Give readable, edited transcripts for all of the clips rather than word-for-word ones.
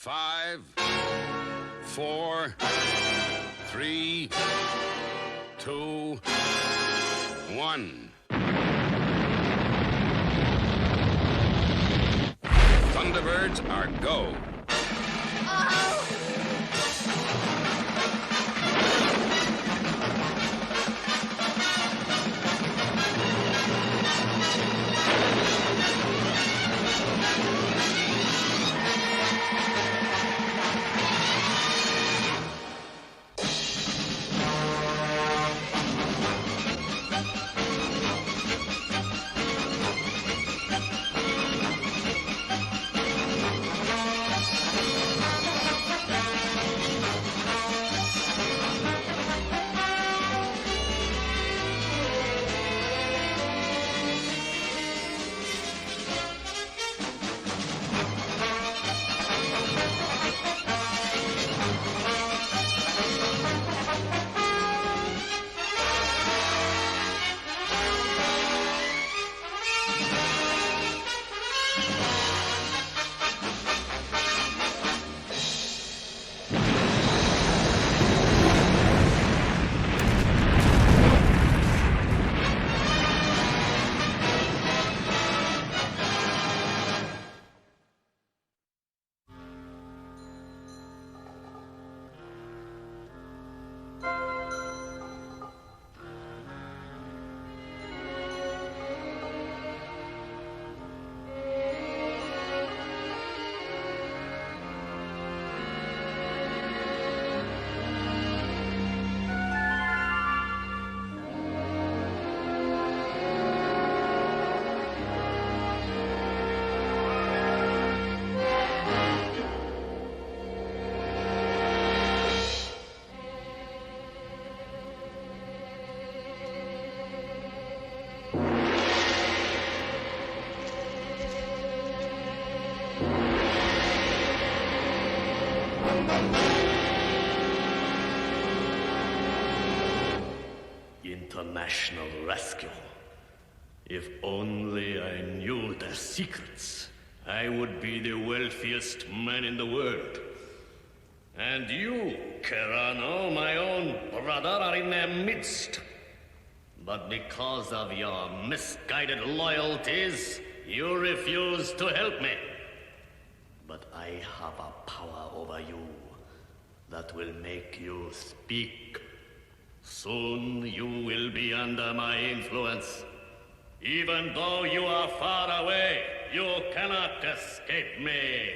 5, 4, 3, 2, 1. Thunderbirds are go. International rescue. If only I knew their secrets, I would be the wealthiest man in the world. And you, Carina, my own brother, are in their midst. But because of your misguided loyalties, you refuse to help me. But I have a power over you that will make you speak. Soon you will be under my influence. Even though you are far away, you cannot escape me.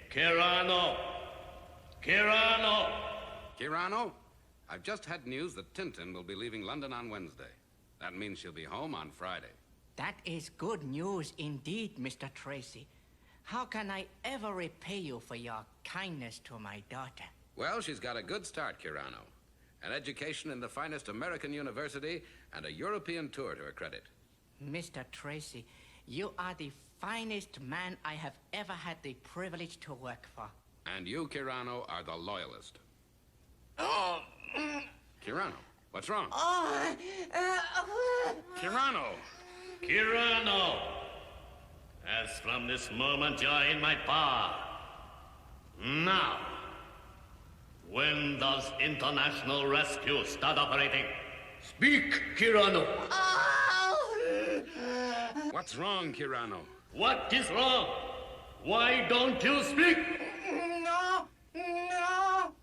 Carina! Carina! Kirano, I've just had news that Tintin will be leaving London on Wednesday. That means she'll be home on Friday. That is good news indeed, Mr. Tracy. How can I ever repay you for your kindness to my daughter? Well, she's got a good start, Kirano. An education in the finest American university and a European tour to her credit. Mr. Tracy, you are the finest man I have ever had the privilege to work for. And you, Kirano, are the loyalist. Oh! Kirano, what's wrong? Oh! Kirano! Carina! As from this moment, you're in my power. Now, when does international rescue start operating? Speak, Carina! What's wrong, Kirano? What is wrong? Why don't you speak? No! No!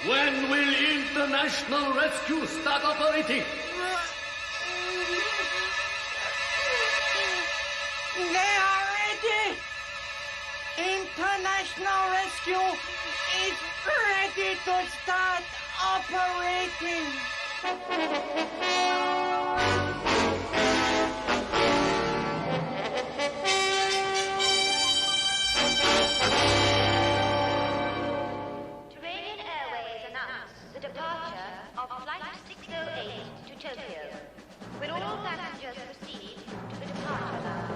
When will international rescue start operating? They are ready! International rescue is ready to start operating! Turanian Airways announced the departure of Flight 608 to Tokyo. Will all passengers proceed to the departure lounge?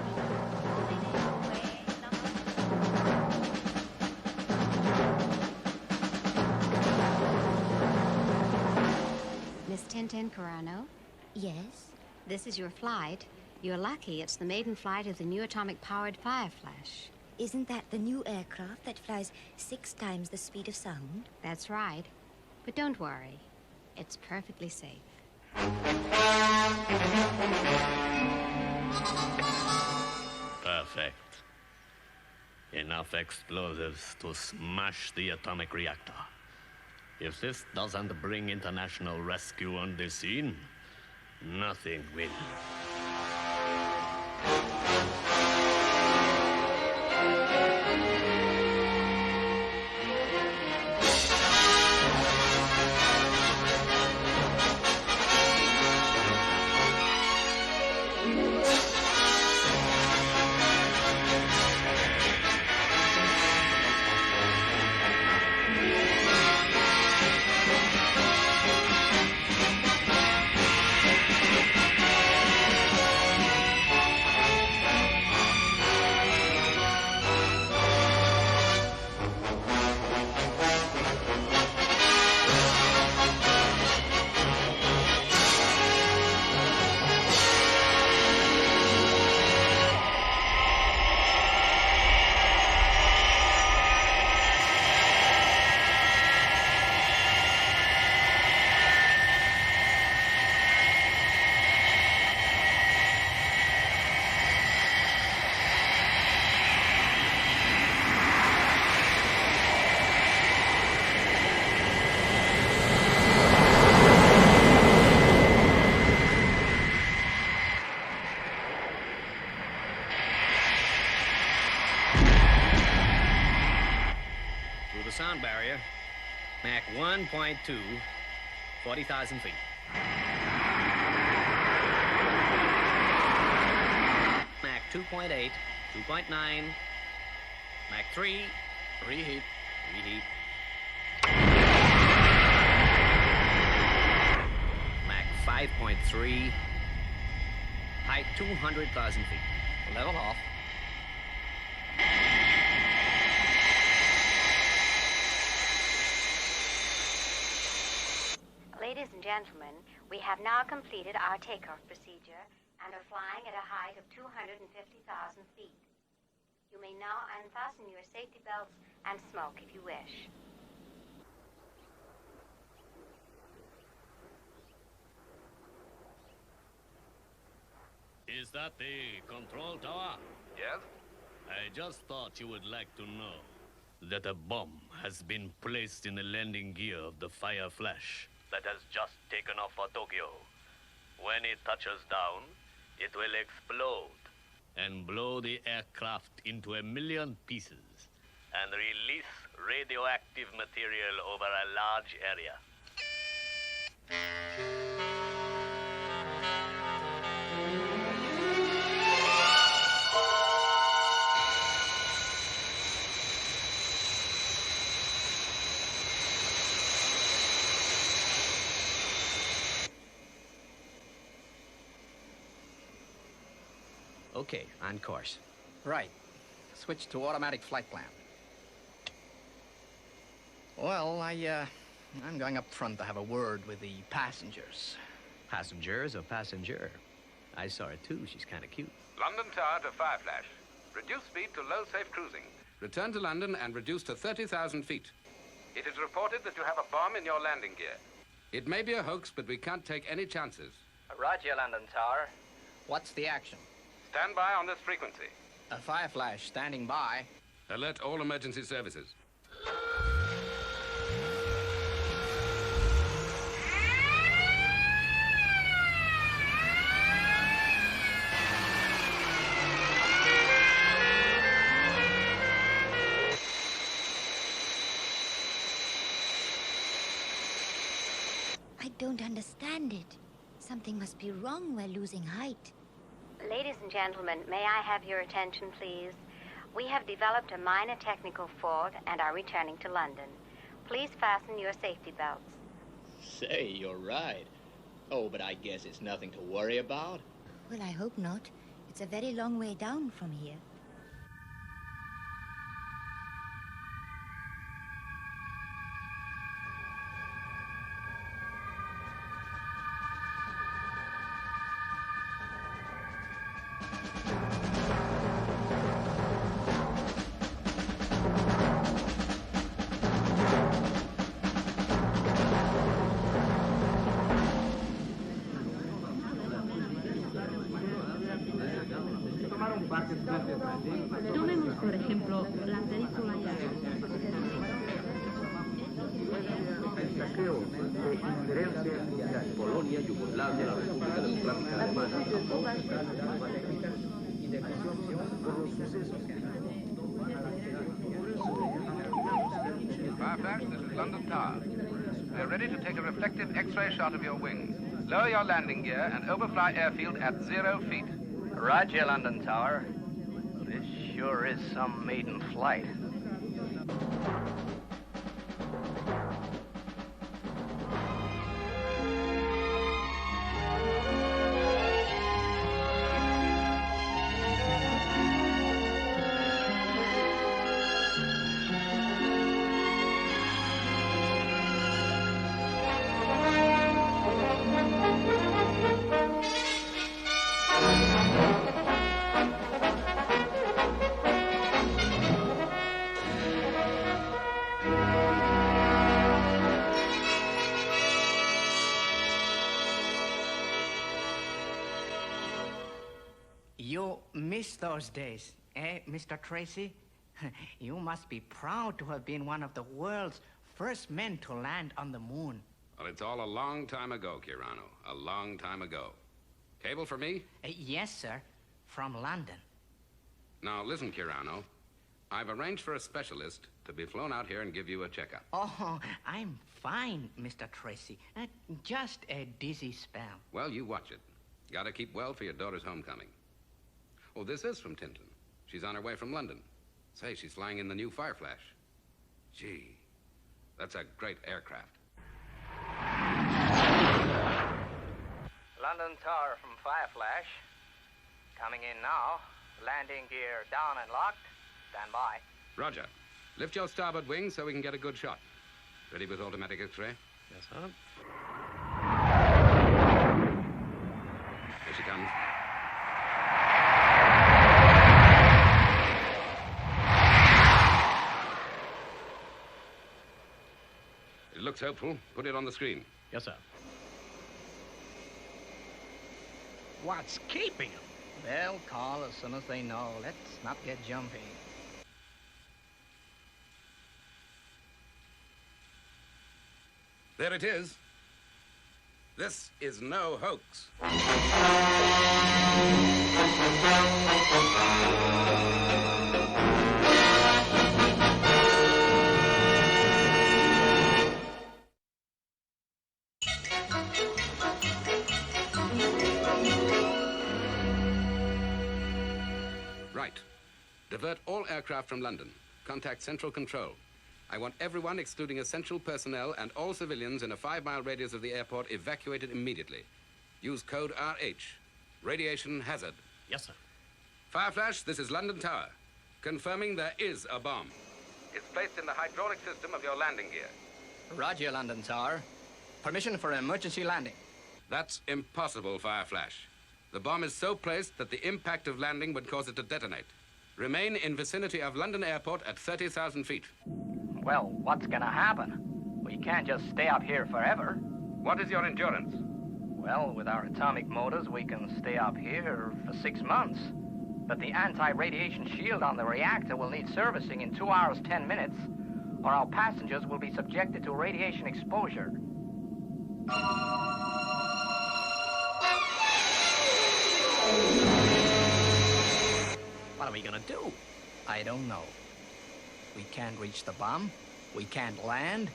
Miss Tintin Carano? Yes? This is your flight. You're lucky. It's the maiden flight of the new atomic-powered Fireflash. Isn't that the new aircraft that flies 6 times the speed of sound? That's right. But don't worry. It's perfectly safe. Perfect. Enough explosives to smash the atomic reactor. If this doesn't bring international rescue on the scene, nothing will. Sound barrier. Mach 1.2, 40,000 feet. Mach 2.8, 2.9. Mach 3, reheat. Mach 5.3, height 200,000 feet. Level off. Ladies and gentlemen, we have now completed our takeoff procedure and are flying at a height of 250,000 feet. You may now unfasten your safety belts and smoke if you wish. Is that the control tower? Yes? I just thought you would like to know that a bomb has been placed in the landing gear of the Fire Flash that has just taken off for Tokyo. When it touches down, it will explode and blow the aircraft into 1,000,000 pieces and release radioactive material over a large area. Okay, on course. Right. Switch to automatic flight plan. Well, I'm going up front to have a word with the passengers. Passengers or passenger? I saw her too. She's kind of cute. London Tower to Fireflash. Reduce speed to low safe cruising. Return to London and reduce to 30,000 feet. It is reported that you have a bomb in your landing gear. It may be a hoax, but we can't take any chances. Roger, London Tower. What's the action? Stand by on this frequency. A Fireflash standing by. Alert all emergency services. I don't understand it. Something must be wrong. We're losing height. Ladies and gentlemen, may I have your attention, please? We have developed a minor technical fault and are returning to London. Please fasten your safety belts. Say, you're right. Oh, but I guess it's nothing to worry about. Well, I hope not. It's a very long way down from here. Polonia, Yugoslavia, la República Democrática Alemana. Fireflash, this is London Tower. We're ready to take a reflective X-ray shot of your wings. Lower your landing gear and overfly airfield at 0 feet. Roger, London Tower. This sure is some maiden flight. You missed those days, eh, Mr. Tracy? You must be proud to have been one of the world's first men to land on the moon. Well, it's all a long time ago, Kirano. A long time ago. Cable for me? Yes, sir. From London. Now, listen, Kirano. I've arranged for a specialist to be flown out here and give you a checkup. Oh, I'm fine, Mr. Tracy. Just a dizzy spell. Well, you watch it. Gotta keep well for your daughter's homecoming. Oh, this is from Tinton. She's on her way from London. Say, she's flying in the new Fireflash. Gee, that's a great aircraft. London Tower from Fireflash. Coming in now. Landing gear down and locked. Stand by. Roger. Lift your starboard wing so we can get a good shot. Ready with automatic X-ray? Yes, sir. Here she comes. It looks hopeful. Put it on the screen. Yes, sir. What's keeping them? They'll call as soon as they know. Let's not get jumpy. There it is. This is no hoax. Right. Divert all aircraft from London. Contact Central Control. I want everyone, excluding essential personnel and all civilians in a 5-mile radius of the airport, evacuated immediately. Use code RH. Radiation hazard. Yes, sir. Fireflash, this is London Tower. Confirming there is a bomb. It's placed in the hydraulic system of your landing gear. Roger, London Tower. Permission for emergency landing. That's impossible, Fireflash. The bomb is so placed that the impact of landing would cause it to detonate. Remain in vicinity of London Airport at 30,000 feet. Well, what's gonna happen? We can't just stay up here forever. What is your endurance? Well, with our atomic motors, we can stay up here for 6 months. But the anti-radiation shield on the reactor will need servicing in 2 hours, 10 minutes, or our passengers will be subjected to radiation exposure. What are we gonna do? I don't know. We can't reach the bomb, we can't land,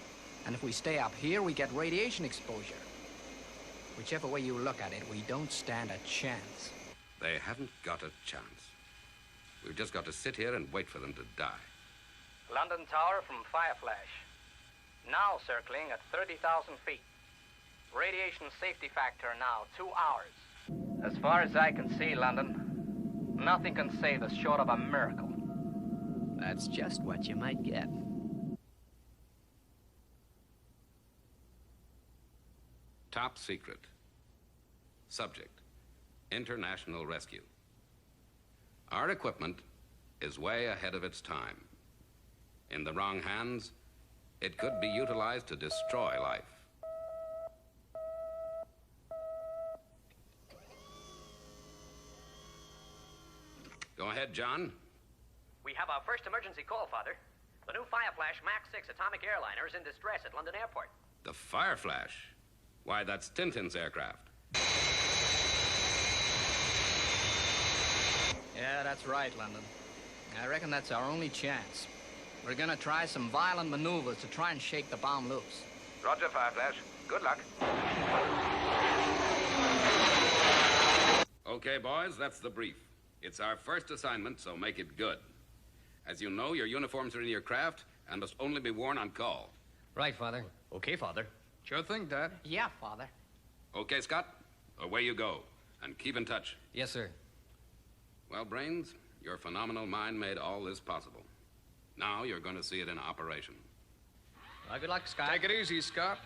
and if we stay up here, we get radiation exposure. Whichever way you look at it, we don't stand a chance. They haven't got a chance. We've just got to sit here and wait for them to die. London Tower from Fireflash. Now circling at 30,000 feet. Radiation safety factor now 2 hours. As far as I can see, London, nothing can save us short of a miracle. That's just what you might get. Top secret. Subject: international rescue. Our equipment is way ahead of its time. In the wrong hands, it could be utilized to destroy life. Go ahead, John. We have our first emergency call, Father. The new Fireflash Mach 6 atomic airliner is in distress at London Airport. The Fire Flash? Why, that's Tintin's aircraft. Yeah, that's right, London. I reckon that's our only chance. We're gonna try some violent maneuvers to try and shake the bomb loose. Roger, Fire Flash. Good luck. Okay, boys, that's the brief. It's our first assignment, so make it good. As you know, your uniforms are in your craft and must only be worn on call. Right, Father. Okay, Father. Sure thing, Dad. Yeah, Father. Okay, Scott? Away you go. And keep in touch. Yes, sir. Well, Brains, your phenomenal mind made all this possible. Now you're going to see it in operation. Well, good luck, Scott. Take it easy, Scott.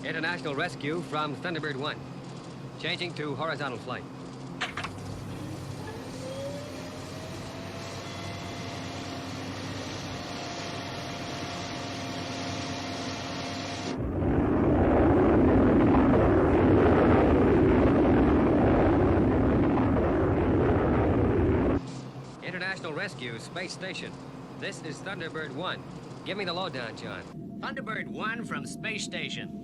International rescue from Thunderbird 1. Changing to horizontal flight. International rescue, space station. This is Thunderbird 1. Give me the lowdown, John. Thunderbird 1 from Space Station.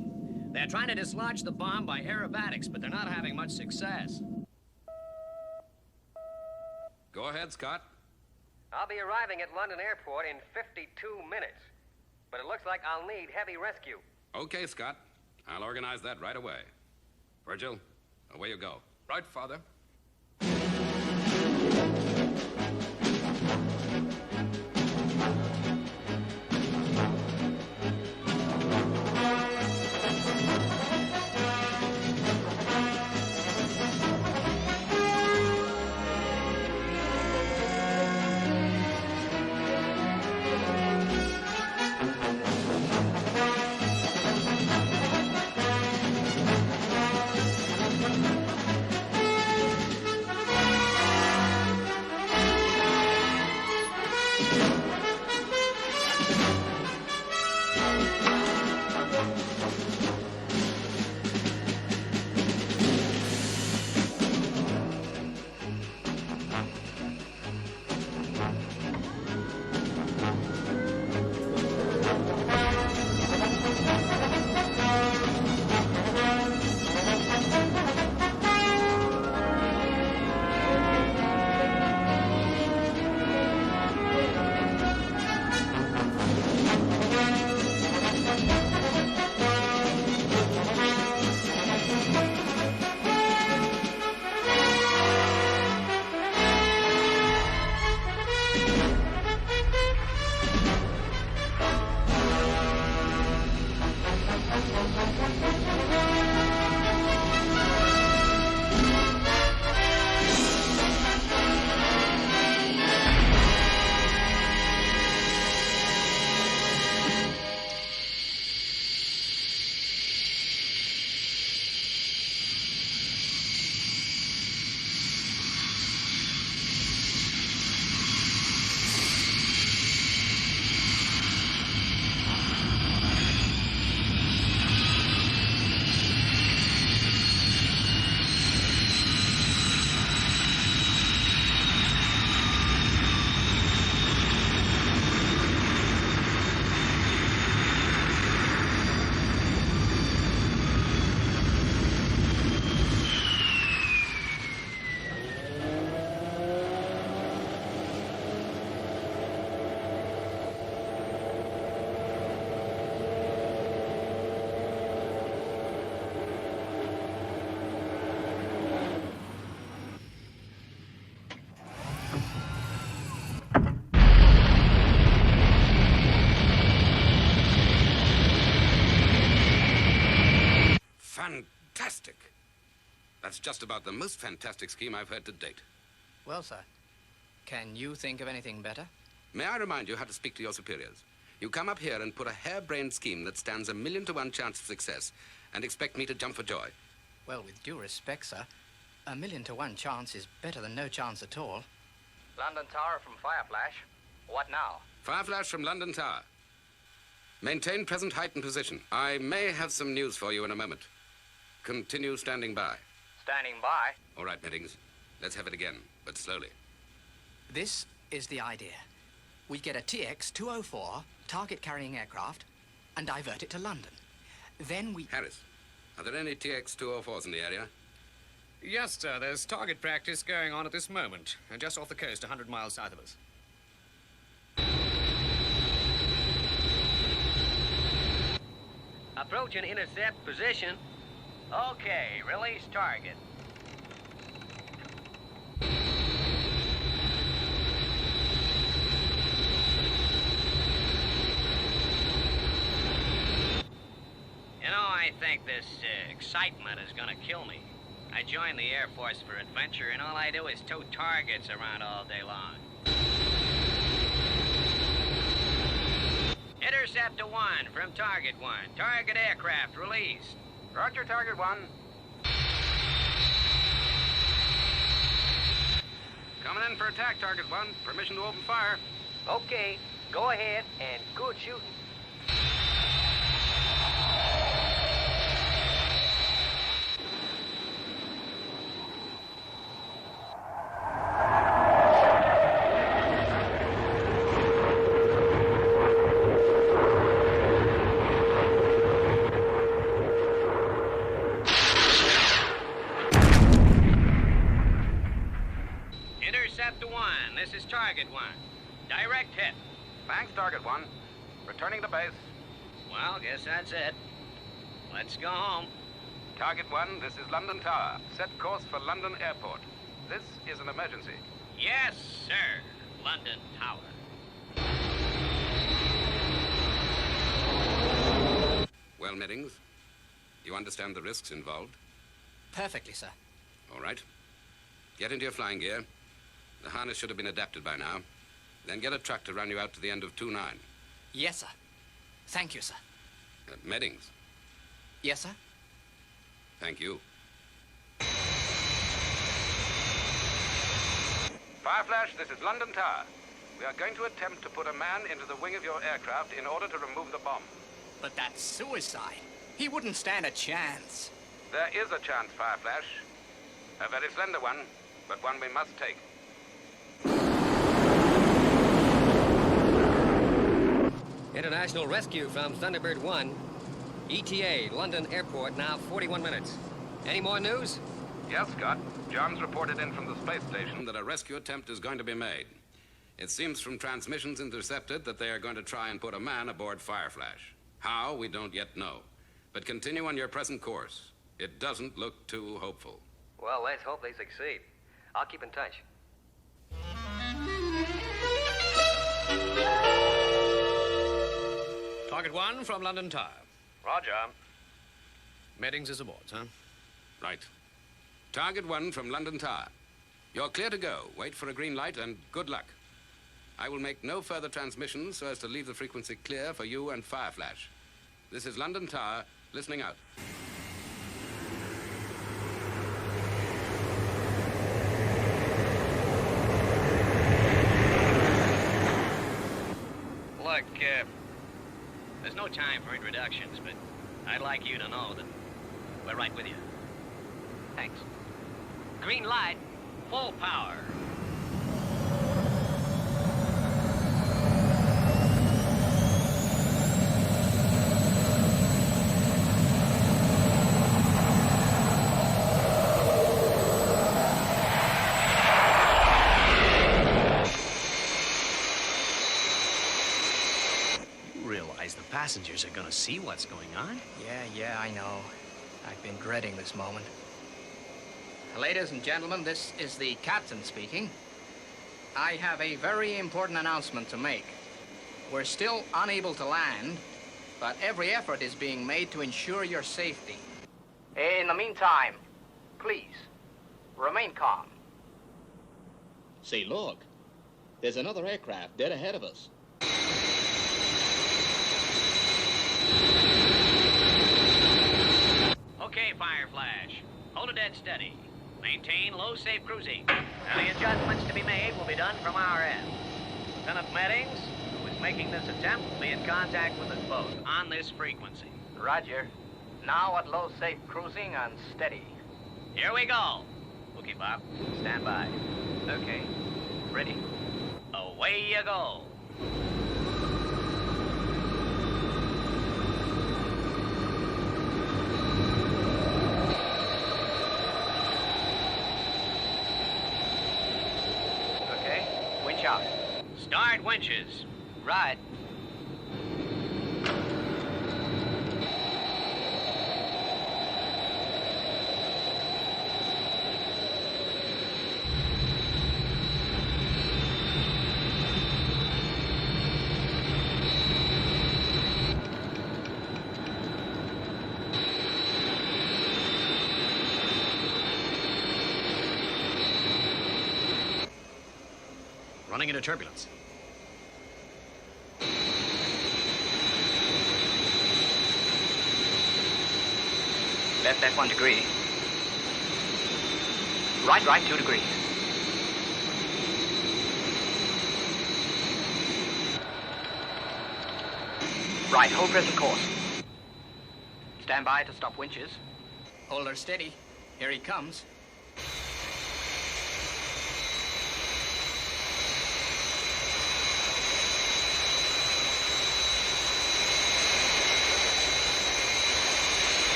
They're trying to dislodge the bomb by aerobatics, but they're not having much success. Go ahead, Scott. I'll be arriving at London Airport in 52 minutes. But it looks like I'll need heavy rescue. Okay, Scott. I'll organize that right away. Virgil, away you go. Right, Father. Fantastic. That's just about the most fantastic scheme I've heard to date. Well, sir, can you think of anything better? May I remind you how to speak to your superiors? You come up here and put a harebrained scheme that stands 1,000,000 to 1 chance of success and expect me to jump for joy. Well, with due respect, sir, 1,000,000 to 1 chance is better than no chance at all. London Tower from Fireflash. What now? Fireflash from London Tower. Maintain present height and position. I may have some news for you in a moment. Continue standing by. Standing by. All right, Meddings. Let's have it again, but slowly. This is the idea. We get a TX-204 target-carrying aircraft and divert it to London. Then we... Harris, are there any TX-204s in the area? Yes, sir. There's target practice going on at this moment, just off the coast, 100 miles south of us. Approaching intercept position. Okay, release target. You know, I think this excitement is gonna kill me. I joined the Air Force for adventure, and all I do is tote targets around all day long. Intercept to 1 from Target 1. Target aircraft released. Roger, Target 1. Coming in for attack, Target 1. Permission to open fire. Okay, go ahead, and good shooting. This is Target 1. Direct hit. Thanks, Target 1. Returning to base. Well, guess that's it. Let's go home. Target 1, this is London Tower. Set course for London Airport. This is an emergency. Yes, sir. London Tower. Well, Meddings, you understand the risks involved? Perfectly, sir. All right. Get into your flying gear. The harness should have been adapted by now. Then get a truck to run you out to the end of 2-9. Yes, sir. Thank you, sir. Meddings. Yes, sir. Thank you. Fireflash, this is London Tower. We are going to attempt to put a man into the wing of your aircraft in order to remove the bomb. But that's suicide. He wouldn't stand a chance. There is a chance, Fireflash. A very slender one, but one we must take. International rescue from Thunderbird 1. ETA, London Airport, now 41 minutes. Any more news? Yes, Scott. John's reported in from the space station that a rescue attempt is going to be made. It seems from transmissions intercepted that they are going to try and put a man aboard Fireflash. How, we don't yet know. But continue on your present course. It doesn't look too hopeful. Well, let's hope they succeed. I'll keep in touch. Target 1 from London Tower. Roger. Meddings is aboard, sir. Right. Target 1 from London Tower. You're clear to go. Wait for a green light and good luck. I will make no further transmissions so as to leave the frequency clear for you and Fireflash. This is London Tower, listening out. Look, there's no time for introductions, but I'd like you to know that we're right with you. Thanks. Green light, full power. Passengers are gonna see what's going on. Yeah, I know. I've been dreading this moment. Ladies and gentlemen, this is the captain speaking. I have a very important announcement to make. We're still unable to land, but every effort is being made to ensure your safety. In the meantime, please, remain calm. Say, look. There's another aircraft dead ahead of us. Okay, Fireflash. Hold it dead steady. Maintain low, safe cruising. Any adjustments to be made will be done from our end. Lieutenant Meddings, who is making this attempt, will be in contact with us both on this frequency. Roger. Now at low, safe cruising and steady. Here we go. Okay, Bob. Stand by. Okay. Ready? Away you go. Okay. Winch out. Start winches. Right. Running into turbulence. Left 1 degree. Right 2 degrees. Right, hold present course. Stand by to stop winches. Hold her steady. Here he comes.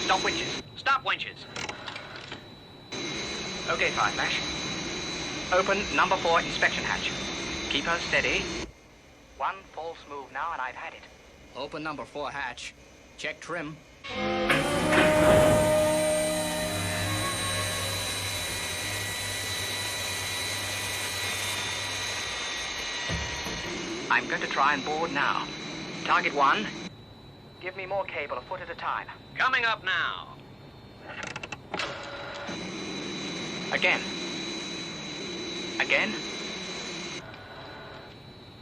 Stop winches. Stop winches. Okay, Fireflash. Open number 4 inspection hatch. Keep her steady. 1 false move now and I've had it. Open number 4 hatch. Check trim. I'm going to try and board now. Target 1. Give me more cable a foot at a time. Coming up now. Again. Again.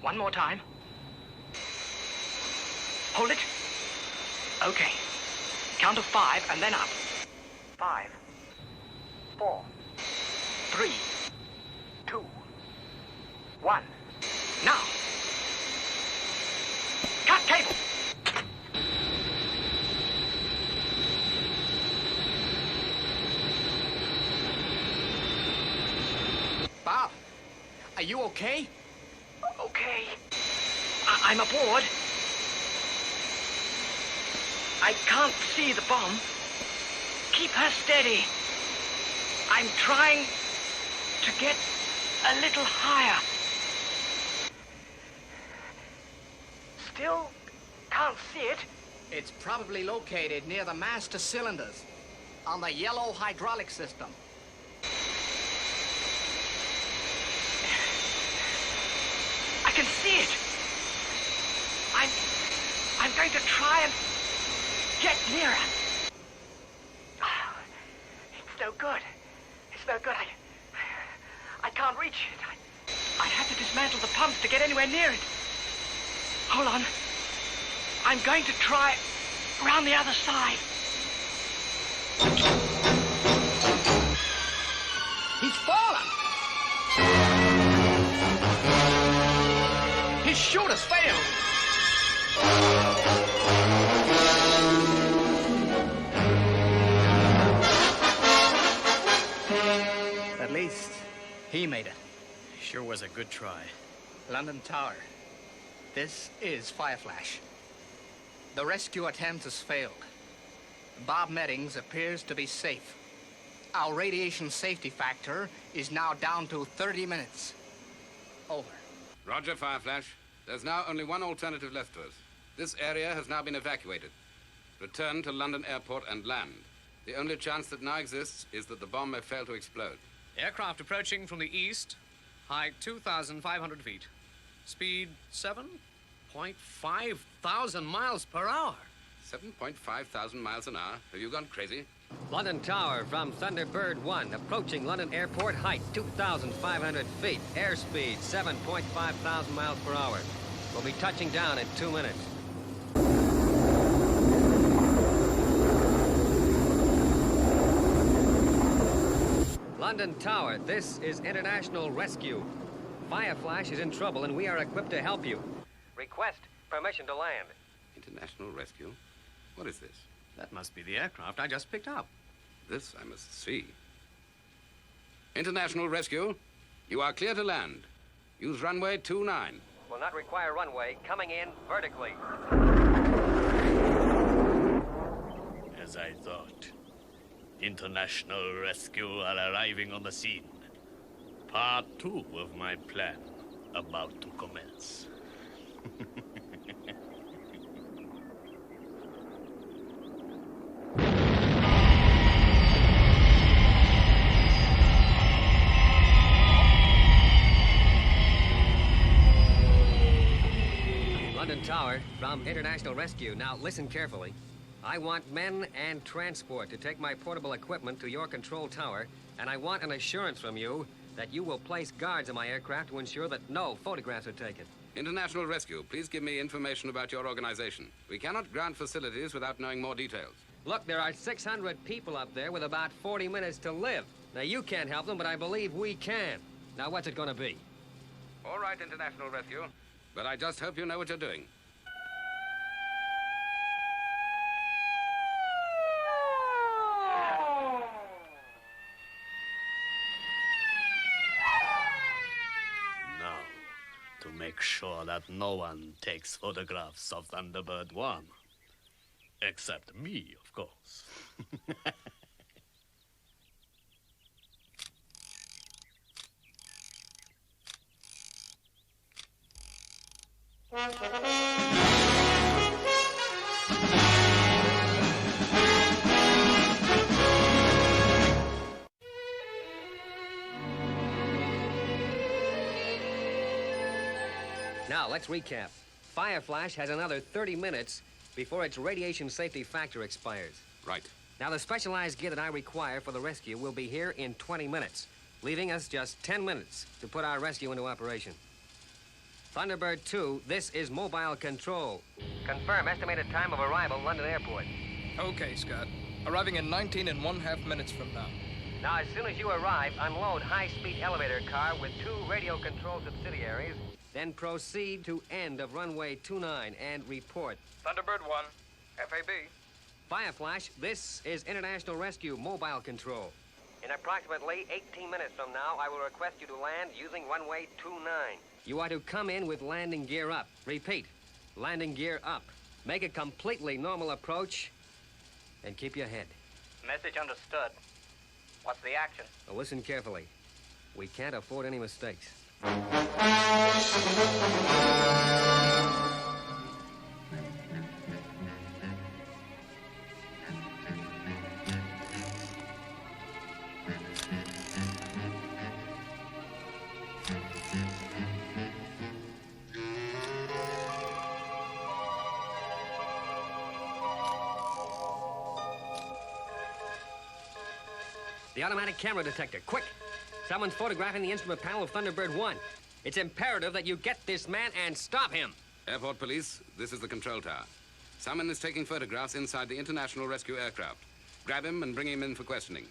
1 more time. Hold it. Okay. Count of 5 and then up. 5, 4, 3, 2, 1. Now. Cut cable. Bob, are you okay? Okay. I'm aboard. I can't see the bomb. Keep her steady. I'm trying to get a little higher. Still can't see it. It's probably located near the master cylinders on the yellow hydraulic system. I can see it. I'm going to try and get nearer. Oh, it's no good. It's no good. I can't reach it. I have to dismantle the pumps to get anywhere near it. Hold on. I'm going to try around the other side. He's fallen! His chute has failed! At least, he made it. Sure was a good try. London Tower. This is Fireflash. The rescue attempt has failed. Bob Meddings appears to be safe. Our radiation safety factor is now down to 30 minutes. Over. Roger, Fireflash. There's now only one alternative left to us. This area has now been evacuated. Return to London Airport and land. The only chance that now exists is that the bomb may fail to explode. Aircraft approaching from the east. Height 2,500 feet. Speed 7.5 thousand miles per hour. 7.5 thousand miles an hour? Have you gone crazy? London Tower from Thunderbird 1, approaching London Airport, height 2,500 feet, airspeed 7.5 thousand miles per hour. We'll be touching down in 2 minutes. London Tower, this is International Rescue. Fireflash is in trouble and we are equipped to help you. Request permission to land. International Rescue? What is this? That must be the aircraft I just picked up. This I must see. International Rescue, you are clear to land. Use runway 29. Will not require runway, coming in vertically. As I thought. International Rescue are arriving on the scene. Part 2 of my plan about to commence. London Tower from International Rescue. Now listen carefully. I want men and transport to take my portable equipment to your control tower, and I want an assurance from you that you will place guards in my aircraft to ensure that no photographs are taken. International Rescue, please give me information about your organization. We cannot grant facilities without knowing more details. Look, there are 600 people up there with about 40 minutes to live. Now, you can't help them, but I believe we can. Now, what's it going to be? All right, International Rescue, but I just hope you know what you're doing. To make sure that no one takes photographs of Thunderbird 1. Except me, of course. Now, let's recap. Fireflash has another 30 minutes before its radiation safety factor expires. Right. Now, the specialized gear that I require for the rescue will be here in 20 minutes, leaving us just 10 minutes to put our rescue into operation. Thunderbird 2, this is mobile control. Confirm estimated time of arrival, London Airport. Okay, Scott. Arriving in 19½ minutes from now. Now, as soon as you arrive, unload high-speed elevator car with 2 radio-controlled subsidiaries, then proceed to end of runway 29 and report. Thunderbird 1, FAB. Fireflash, this is International Rescue Mobile Control. In approximately 18 minutes from now, I will request you to land using runway 29. You are to come in with landing gear up. Repeat, landing gear up. Make a completely normal approach and keep your head. Message understood. What's the action? Now listen carefully. We can't afford any mistakes. The automatic camera detector, quick! Someone's photographing the instrument panel of Thunderbird 1. It's imperative that you get this man and stop him. Airport police, this is the control tower. Someone is taking photographs inside the International Rescue aircraft. Grab him and bring him in for questioning.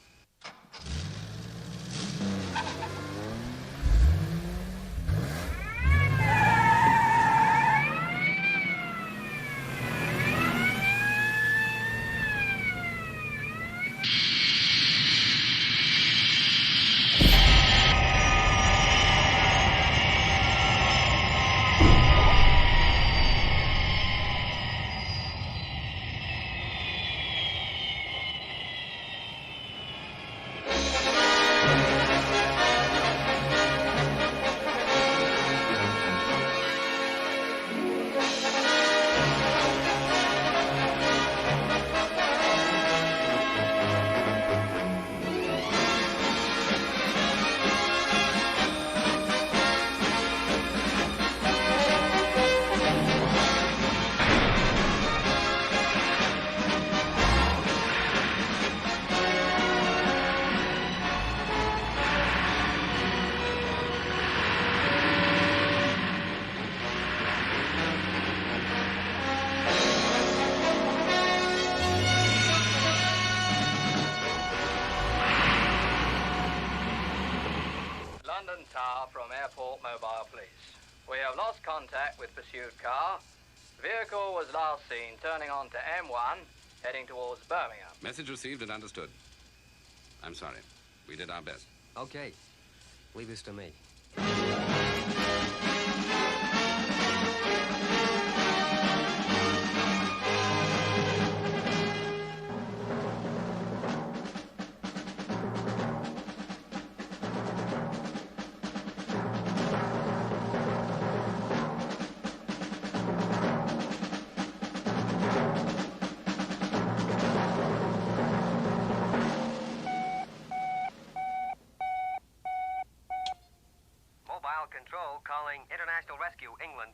London Tower from Airport Mobile Police. We have lost contact with pursued car. Vehicle was last seen turning onto M1, heading towards Birmingham. Message received and understood. I'm sorry. We did our best. Okay. Leave this to me. Control calling International Rescue, England.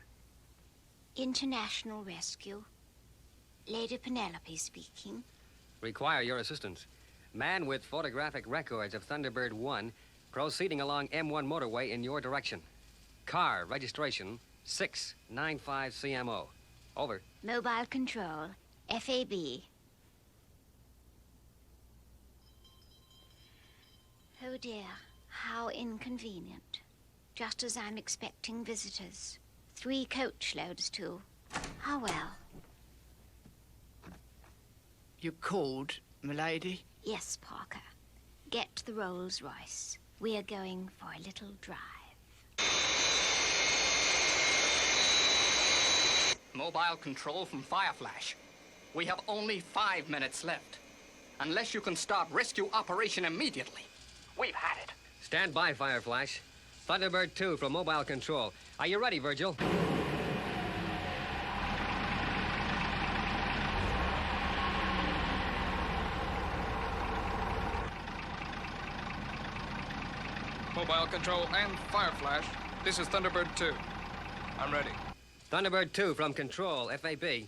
International Rescue. Lady Penelope speaking. Require your assistance. Man with photographic records of Thunderbird 1 proceeding along M1 motorway in your direction. Car registration 695 CMO. Over. Mobile Control. FAB. Oh dear, how inconvenient. Just as I'm expecting visitors. 3 coach loads, too. How well. You called, milady? Yes, Parker. Get the Rolls Royce. We're going for a little drive. Mobile Control from Fireflash. We have only 5 minutes left. Unless you can start rescue operation immediately. We've had it. Stand by, Fireflash. Thunderbird 2 from Mobile Control. Are you ready, Virgil? Mobile Control and Fireflash. This is Thunderbird 2. I'm ready. Thunderbird 2 from Control, FAB.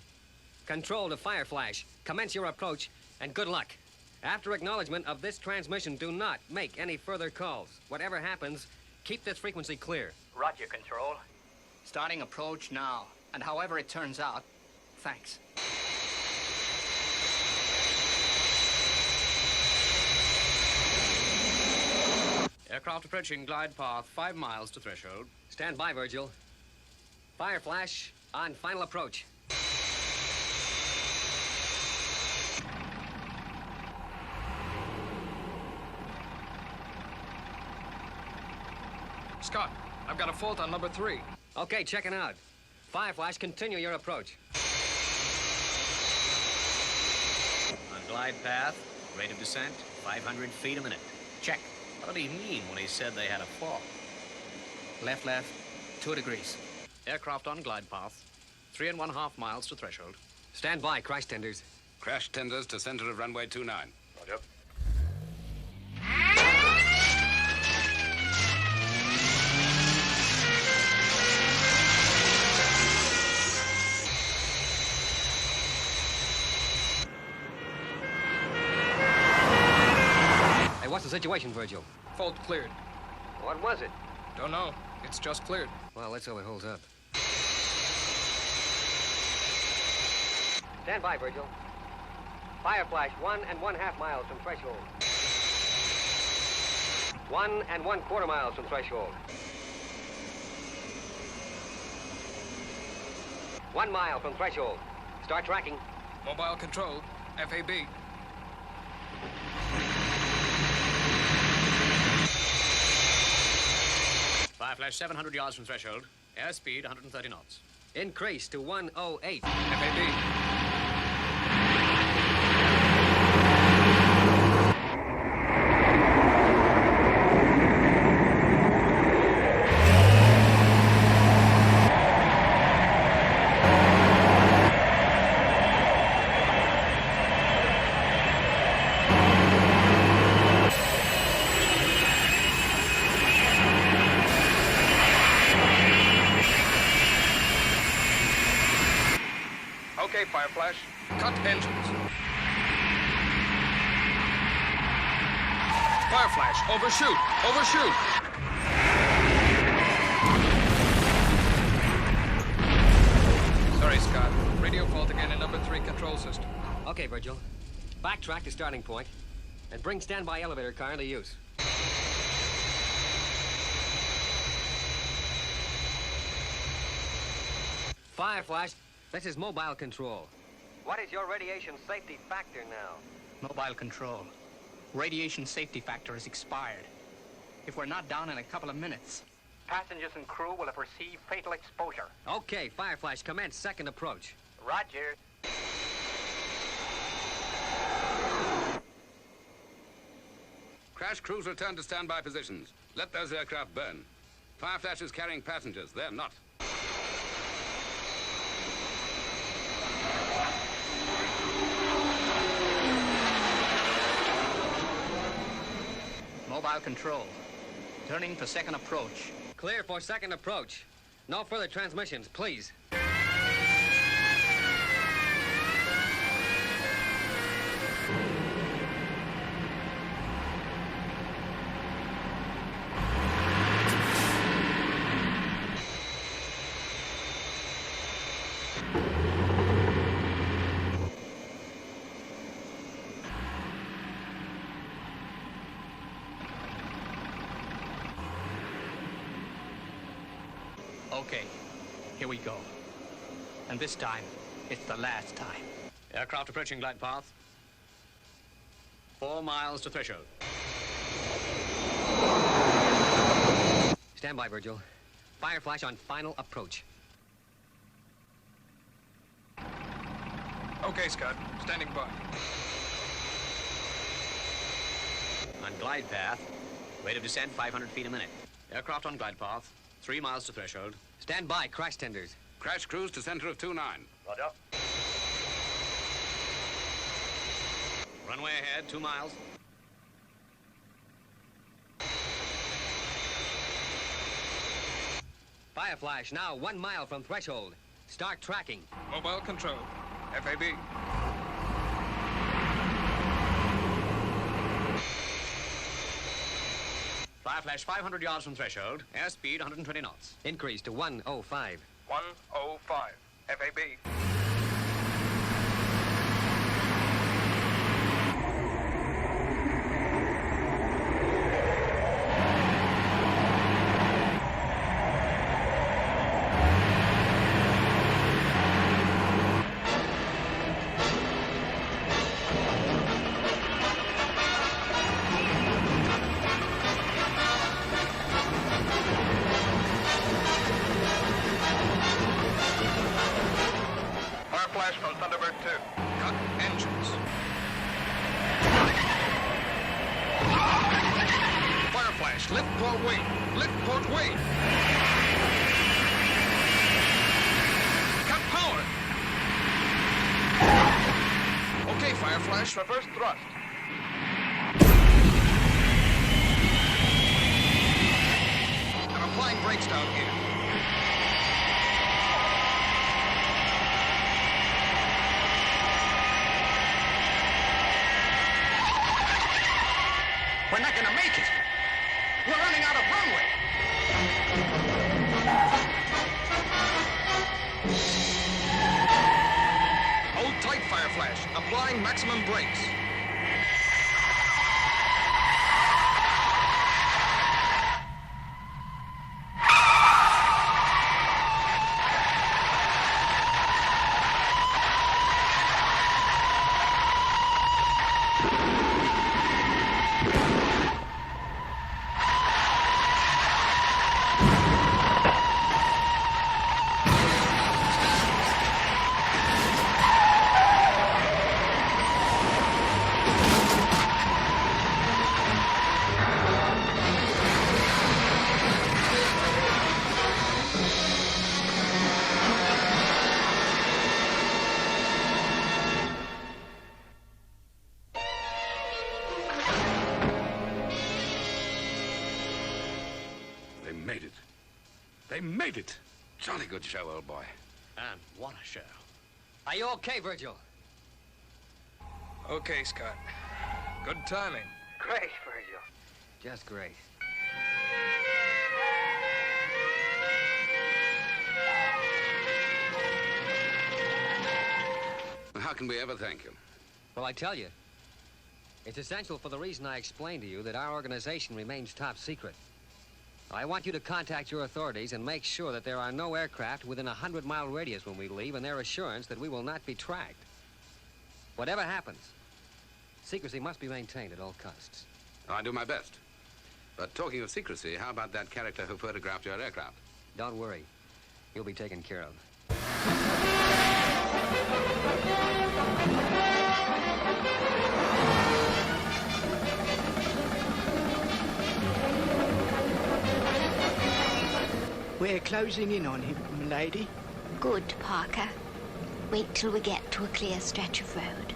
Control to Fireflash. Commence your approach, and good luck. After acknowledgement of this transmission, do not make any further calls. Whatever happens, keep this frequency clear. Roger, Control. Starting approach now. And however it turns out, thanks. Aircraft approaching glide path 5 miles to threshold. Stand by, Virgil. Fireflash on final approach. Scott, I've got a fault on number 3. Okay, checking out. Fireflash, continue your approach. On glide path, rate of descent, 500 feet a minute. Check. What did he mean when he said they had a fall? Left, 2 degrees. Aircraft on glide path 3.5 miles to threshold. Stand by, crash tenders. Crash tenders to center of runway 29. Roger. Hey, what's the situation, Virgil? Fault cleared. What was it? Don't know. It's just cleared. Well, let's hope it holds up. Stand by, Virgil. Fireflash 1.5 miles from threshold. 1.25 miles from threshold. 1 mile from threshold. Start tracking. Mobile Control, FAB. Fireflash 700 yards from threshold. Airspeed 130 knots. Increase to 108. FAB. Okay, Fireflash. Cut engines. Fireflash, overshoot! Overshoot! Sorry, Scott. Radio fault again in number 3 control system. Okay, Virgil. Backtrack to starting point and bring standby elevator car into use. Fireflash, this is mobile control. What is your radiation safety factor now? Mobile control. Radiation safety factor is expired. If we're not down in a couple of minutes. Passengers and crew will have received fatal exposure. Okay, Fireflash, commence second approach. Roger. Crash crews return to standby positions. Let those aircraft burn. Fireflash is carrying passengers. They're not. Mobile control. Turning to second approach. Clear for second approach. No further transmissions, please. Okay, here we go. And this time, it's the last time. Aircraft approaching glide path. 4 miles to threshold. Stand by, Virgil. Fireflash on final approach. Okay, Scott. Standing by. On glide path. Rate of descent 500 feet a minute. Aircraft on glide path. 3 miles to threshold. Stand by, crash tenders. Crash crews to center of 29. Roger. Runway ahead, 2 miles. Fireflash now 1 mile from threshold. Start tracking. Mobile control. FAB. Fireflash 500 yards from threshold. Airspeed 120 knots. Increase to 105. 105. FAB. Flash from Thunderbird 2. Cut engines. Fireflash, lift port wing. Lift port wing. Cut power. Okay, Fireflash, reverse thrust. I'm applying brakes down here. We're not gonna make it. We're running out of runway. Hold tight, Fireflash. Applying maximum brakes. They made it. Jolly good show, old boy. And what a show. Are you okay, Virgil? Okay, Scott. Good timing. Great, Virgil. Just great. How can we ever thank you? Well, I tell you, it's essential for the reason I explained to you that our organization remains top secret. I want you to contact your authorities and make sure that there are no aircraft within a 100-mile radius when we leave, and their assurance that we will not be tracked. Whatever happens, secrecy must be maintained at all costs. I'll do my best. But talking of secrecy, how about that character who photographed your aircraft? Don't worry. He'll be taken care of. We're closing in on him, milady. Good, Parker. Wait till we get to a clear stretch of road.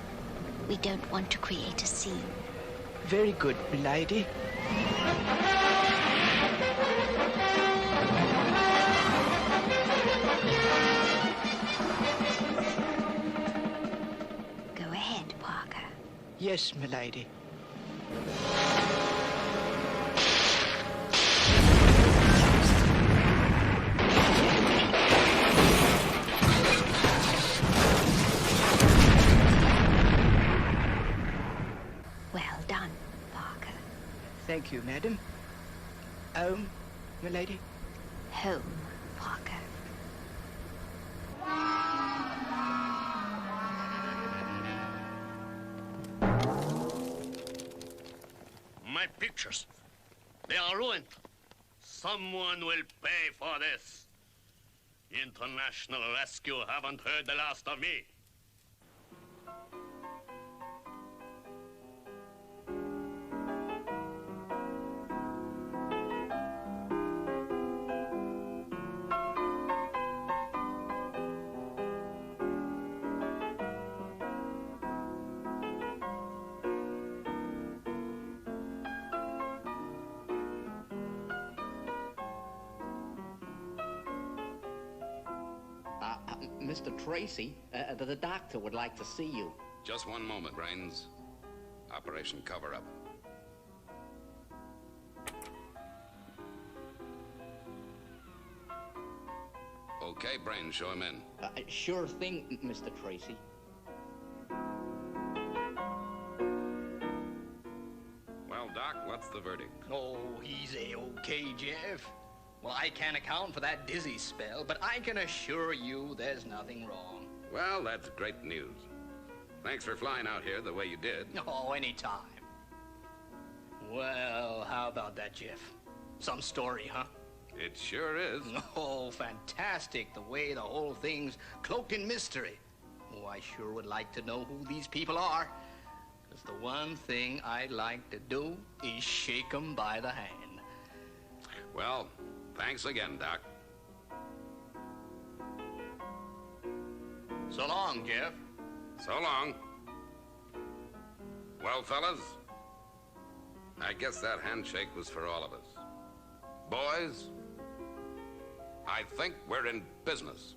We don't want to create a scene. Very good, milady. Go ahead, Parker. Yes, milady. Well done, Parker. Thank you, madam. Home, milady? Home, Parker. My pictures. They are ruined. Someone will pay for this. International Rescue haven't heard the last of me. Mr. Tracy, the doctor would like to see you. Just one moment, Brains. Operation Cover-Up. Okay, Brains, show him in. Sure thing, Mr. Tracy. Well, Doc, what's the verdict? Oh, he's A-okay, Jeff. Well, I can't account for that dizzy spell, but I can assure you there's nothing wrong. Well, that's great news. Thanks for flying out here the way you did. Oh, anytime. Well, how about that, Jeff? Some story, huh? It sure is. Oh, fantastic, the way the whole thing's cloaked in mystery. Oh, I sure would like to know who these people are. Because the one thing I'd like to do is shake 'em by the hand. Well, thanks again, Doc. So long, Jeff. So long. Well, fellas, I guess that handshake was for all of us. Boys, I think we're in business.